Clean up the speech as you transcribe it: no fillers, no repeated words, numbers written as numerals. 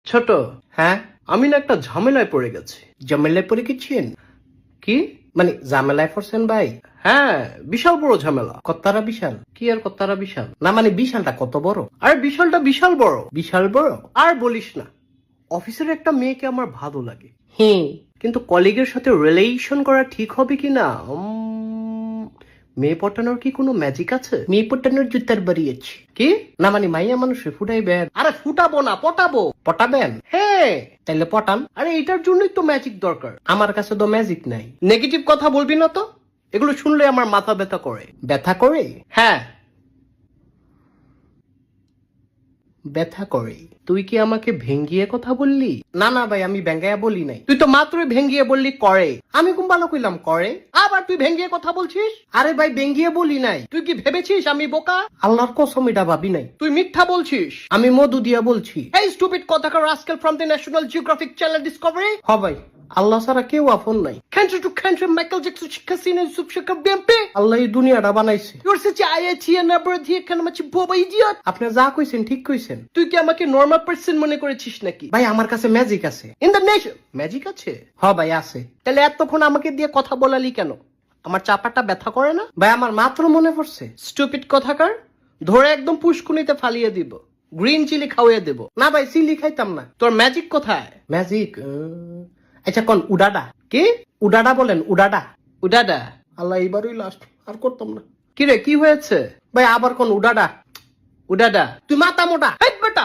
ছোট, হ্যাঁ আমি না একটা ঝামেলায় পড়ে গেছি। ঝামেলায় পড়ে গেছেন? কি মানে ঝামেলায় পড়ছেন ভাই? হ্যাঁ, বিশাল বড় ঝামেলা। কত্তারা বিশাল? কি আর কত্তারা বিশাল? না মানে বিশালটা কত বড়? আরে বিশালটা বিশাল বড়। বিশাল বড়? আর বলিস না, অফিসের একটা মেয়েকে আমার ভালো লাগে। হ্যাঁ, কিন্তু কলিগের সাথে রিলেশন করা ঠিক হবে কিনা? মেয়ে পটানোর কি কোনো ম্যাজিক আছে? মেয়ে পটানোর জুতার বাড়িয়েছি। কি না মানে মাইয়া মানুষে ফুটাইবেন? আরে ফুটাবো না, পটাবো। পটাবেন? হ্যাঁ। তাইলে পটান। আরে এটার জন্যই তো ম্যাজিক দরকার। আমার কাছে তো ম্যাজিক নাই। নেগেটিভ কথা বলবি না তো, এগুলো শুনলে আমার মাথা ব্যথা করে। ব্যথা করে? হ্যাঁ, ব্যথা করে। তুই কি আমাকে ভেঙ্গিয়ে কথা বললি? না না ভাই, আমি ভেঙ্গাইয়া বলি নাই। তুই তো মাত্রই ভেঙ্গিয়ে বললি করে। আমি কোন ভালো কইলাম করে? আবার তুই ভেঙ্গিয়ে কথা বলছিস? আরে ভাই ভেঙ্গিয়ে বলি নাই। তুই কি ভেবেছিস আমি বোকা? আল্লাহর কসম এটা ভাবি নাই। তুই মিথ্যা বলছিস। আমি মধু দিয়া বলছি। এই স্টুপিড কথাকার rascal from the national geographic channel discovery. হ ভাই, আল্লাহ ছাড়া কেউ আপন নাই। Country to country Michael Jackson শিক্ষা সিনে ইউসুফ শেখ বিএমপি। আল্লাহ এই দুনিয়াটা বানাইছে। ইউর সাচ আইআইটি এন্ড আবরাধি এখানে মাছি বোবা ইডিয়ট। আপনি যা কইছেন ঠিক কইছেন। তুই কি আমাকে নরমাল পারসন মনে করেছিস নাকি? ভাই আমার কাছে ম্যাজিক আছে। ইন দ্য নেশন ম্যাজিক আছে? হ ভাই আছে। তাহলে এতক্ষণ আমাকে দিয়ে কথা বলালি কেন? আমার চাপাটা ব্যথা করে না? ভাই আমার মাত্র মনে পড়ছে। স্টুপিড কথাকার, ধরে একদম পুষ্কুনিতে ফালিয়ে দিব। গ্রিন চিলি খাওয়াইয়া দেব। না ভাই চিলি খাইতাম না। তোর ম্যাজিক কোথায়? ম্যাজিক আচ্ছা কোন উডাডা? কি উডাডা বলেন? উডাডা? উডাডা? আল্লাহ এইবারই লাস্ট, আর করতাম না। কি রে কি হয়েছে? ভাই আবার কোন উডাডা? উডাডা? তুই মাথা মোটা। হেই বেটা